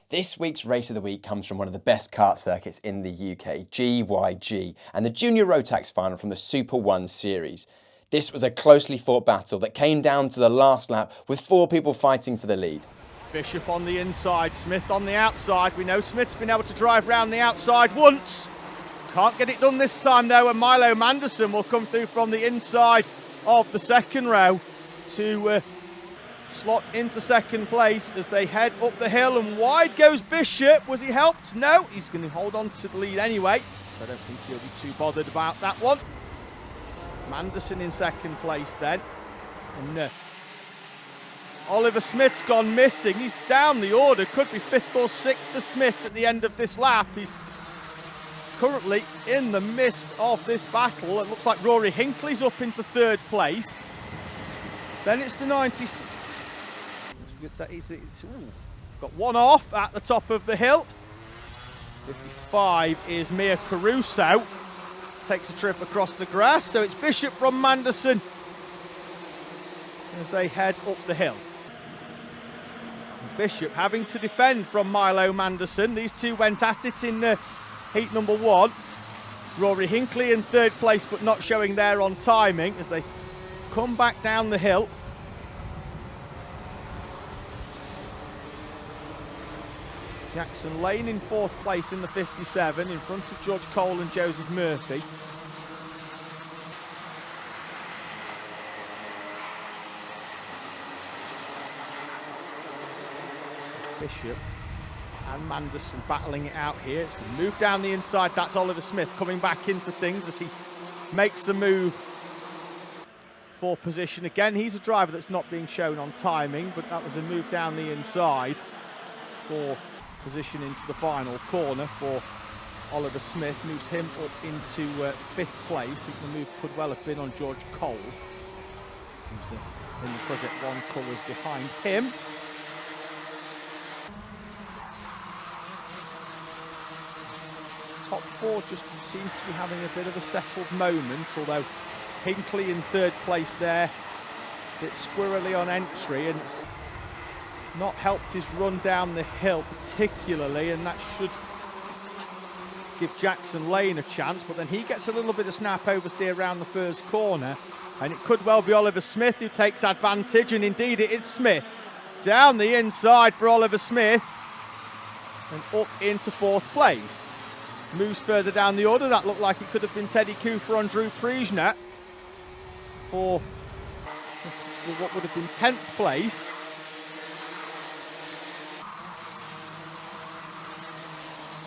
This week's Race of the Week comes from one of the best kart circuits in the UK, GYG, and the Junior Rotax final from the Super 1 series. This was a closely fought battle that came down to the last lap with 4 people fighting for the lead. Bishop on the inside, Smith on the outside. We know Smith's been able to drive round the outside once. Can't get it done this time though, and Milo Manderson will come through from the inside of the second row to slot into second place as they head up the hill, and wide goes Bishop. Was he helped? No, he's going to hold on to the lead anyway. I don't think he'll be too bothered about that one. Manderson in second place then, and Oliver Smith's gone missing. He's down the order, could be 5th or 6th for Smith at the end of this lap. He's currently in the midst of this battle. It looks like Rory Hinckley's up into 3rd place. Then it's the 90s. Got one off at the top of the hill. 55 is Mia Caruso. Takes a trip across the grass. So it's Bishop from Manderson as they head up the hill. Bishop having to defend from Milo Manderson. These two went at it in heat number 1. Rory Hinckley in 3rd place, but not showing there on timing as they come back down the hill. Jackson Lane in 4th place in the 57, in front of George Cole and Joseph Murphy. Bishop and Manderson battling it out here. So move down the inside, that's Oliver Smith coming back into things as he makes the move for position. Again, he's a driver that's not being shown on timing, but that was a move down the inside for position into the final corner for Oliver Smith. Moves him up into 5th place. I think the move could well have been on George Cole, who's in the Project 1 colours behind him. Top 4 just seem to be having a bit of a settled moment, although Hinckley in 3rd place there, a bit squirrely on entry, and it's not helped his run down the hill particularly, and that should give Jackson Lane a chance, but then he gets a little bit of snap oversteer around the first corner, and it could well be Oliver Smith who takes advantage, and indeed it is Smith. Down the inside for Oliver Smith, and up into 4th place. Moves further down the order. That looked like it could have been Teddy Cooper on Drew Priesner for what would have been 10th place.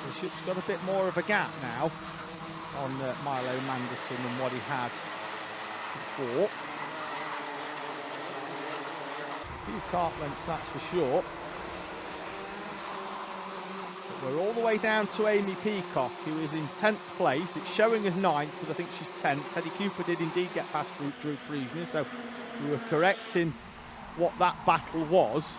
Bishop's got a bit more of a gap now on Milo Manderson than what he had before. A few kart lengths, that's for sure. But we're all the way down to Amy Peacock, who is in 10th place. It's showing as 9th, because I think she's 10th. Teddy Cooper did indeed get past Drew Priesner, so we were correct in what that battle was.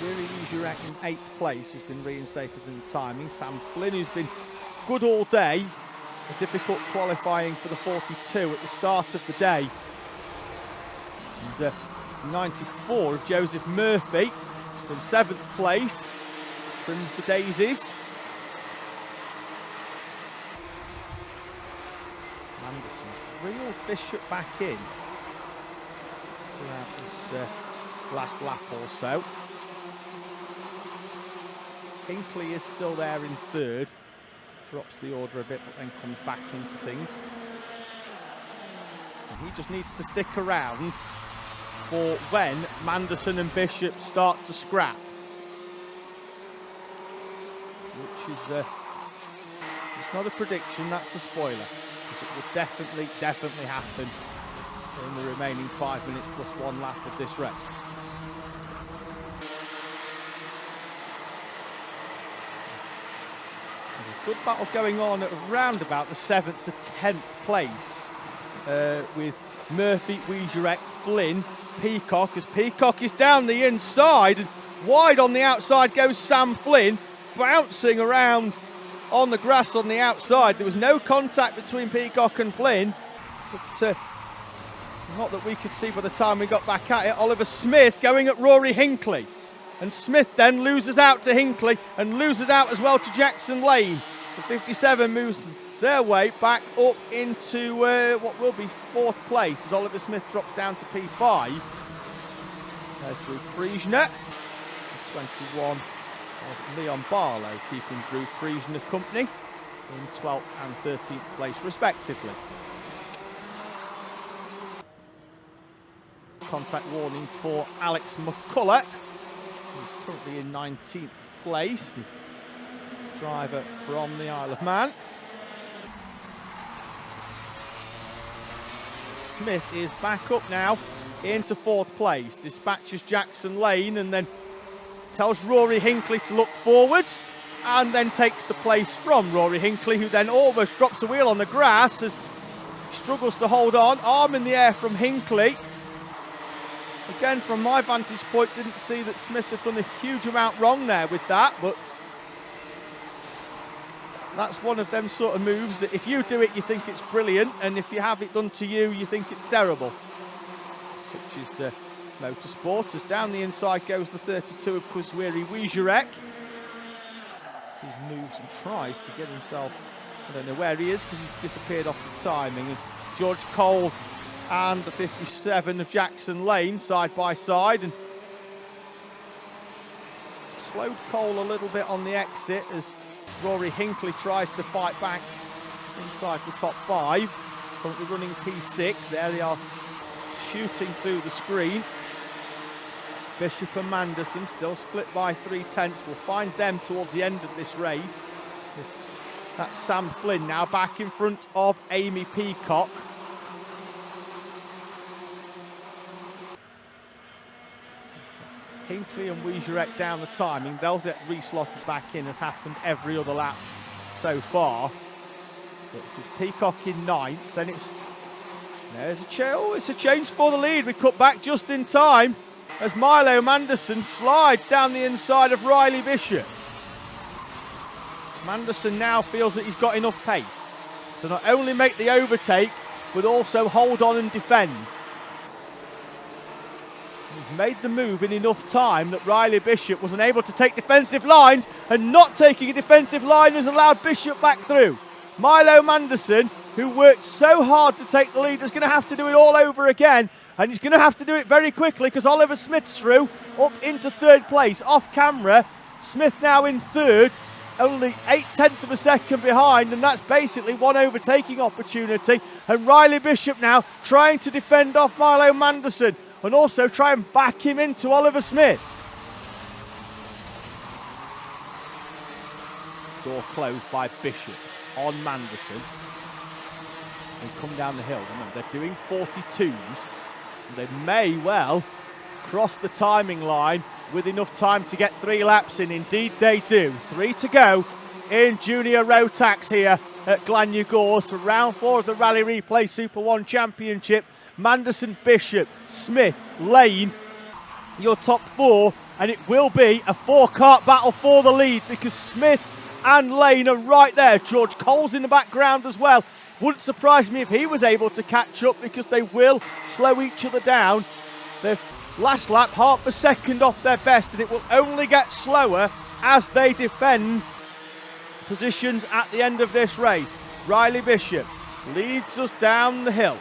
Really Jurek in 8th place has been reinstated in the timing. Sam Flynn, who's been good all day, a difficult qualifying for the 42 at the start of the day. And 94 of Joseph Murphy from 7th place trims the daisies. Manderson's reeled Bishop back in throughout this last lap or so. Hinckley is still there in 3rd, drops the order a bit, but then comes back into things. And he just needs to stick around for when Manderson and Bishop start to scrap, which is it's not a prediction, that's a spoiler, because it will definitely happen in the remaining 5 minutes plus 1 lap of this race. Good battle going on at around about the 7th to 10th place with Murphy, Wieserek, Flynn, Peacock, as Peacock is down the inside, and wide on the outside goes Sam Flynn, bouncing around on the grass on the outside. There was no contact between Peacock and Flynn, but not that we could see by the time we got back at it. Oliver Smith going at Rory Hinckley. And Smith then loses out to Hinckley and loses out as well to Jackson Lane. The 57 moves their way back up into what will be 4th place as Oliver Smith drops down to P5. There through Friesner. 21 of Leon Barlow keeping Drew Friesner company in 12th and 13th place respectively. Contact warning for Alex McCullough, who's currently in 19th place, the driver from the Isle of Man. Smith is back up now into 4th place, dispatches Jackson Lane and then tells Rory Hinckley to look forwards and then takes the place from Rory Hinckley, who then almost drops a wheel on the grass as he struggles to hold on. Arm in the air from Hinckley. Again, from my vantage point, didn't see that Smith had done a huge amount wrong there with that, but that's one of them sort of moves that if you do it, you think it's brilliant, and if you have it done to you, you think it's terrible. Such is the motorsport, as down the inside goes the 32 of Junior-Rotax. He moves and tries to get himself, I don't know where he is because he's disappeared off the timing, as George Cole and the 57 of Jackson Lane side by side, and slowed Cole a little bit on the exit as Rory Hinckley tries to fight back inside the top 5. Currently running P6, there they are shooting through the screen. Bishop and Manderson still split by 3/10. We'll find them towards the end of this race. That's Sam Flynn now back in front of Amy Peacock. Hinckley and Junior-Rotax down the timing. They'll get reslotted back in, as happened every other lap so far. But with Peacock in 9th, then there's it's a change for the lead. We cut back just in time as Milo Manderson slides down the inside of Riley Bishop. Manderson now feels that he's got enough pace to not only make the overtake, but also hold on and defend. He's made the move in enough time that Riley Bishop was unable to take defensive lines, and not taking a defensive line has allowed Bishop back through. Milo Manderson, who worked so hard to take the lead, is going to have to do it all over again, and he's going to have to do it very quickly because Oliver Smith's through up into 3rd place. Off camera, Smith now in 3rd, only 0.8 of a second behind, and that's basically one overtaking opportunity. And Riley Bishop now trying to defend off Milo Manderson and also try and back him into Oliver Smith. Door closed by Bishop on Manderson. And come down the hill. Remember, they're doing 42s. And they may well cross the timing line with enough time to get 3 laps in. Indeed they do. 3 to go in Junior Rotax here at Glan-y-Gors for round 4 of the Rally Replay Super 1 Championship. Manderson, Bishop, Smith, Lane, your top 4, and it will be a 4-kart battle for the lead because Smith and Lane are right there. George Cole's in the background as well. Wouldn't surprise me if he was able to catch up because they will slow each other down. Their last lap, half a second off their best, and it will only get slower as they defend positions at the end of this race. Riley Bishop leads us down the hill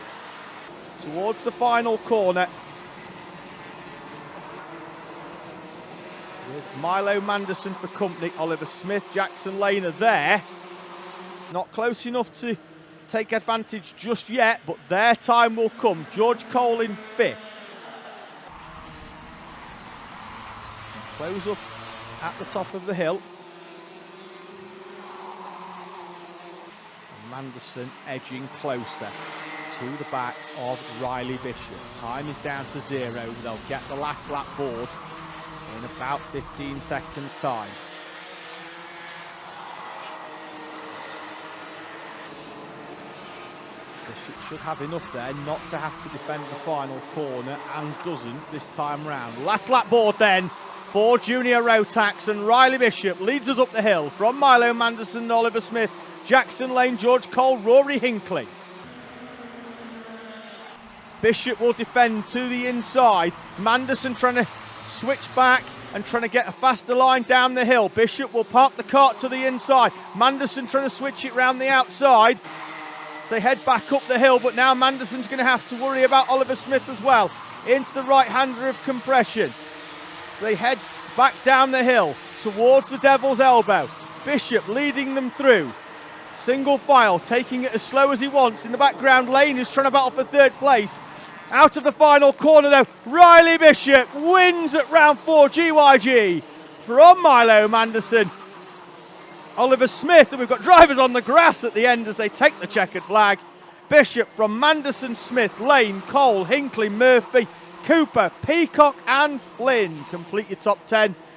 towards the final corner with Milo Manderson for company. Oliver Smith, Jackson Lane are there. Not close enough to take advantage just yet, but their time will come. George Cole in 5th. Close up at the top of the hill. And Manderson edging closer to the back of Riley Bishop. Time is down to 0. They'll get the last lap board in about 15 seconds time. Bishop should have enough there not to have to defend the final corner, and doesn't this time round. Last lap board then for Junior Rotax, and Riley Bishop leads us up the hill from Milo Manderson, Oliver Smith, Jackson Lane, George Cole, Rory Hinckley. Bishop will defend to the inside. Manderson trying to switch back and trying to get a faster line down the hill. Bishop will park the kart to the inside. Manderson trying to switch it round the outside. So they head back up the hill, but now Manderson's going to have to worry about Oliver Smith as well. Into the right-hander of Compression. So they head back down the hill towards the Devil's Elbow. Bishop leading them through. Single file, taking it as slow as he wants. In the background, Lane is trying to battle for third place. Out of the final corner though, Riley Bishop wins at round 4 GYG from Milo Manderson. Oliver Smith, and we've got drivers on the grass at the end as they take the checkered flag. Bishop from Manderson, Smith, Lane, Cole, Hinkley, Murphy, Cooper, Peacock and Flynn complete your top 10.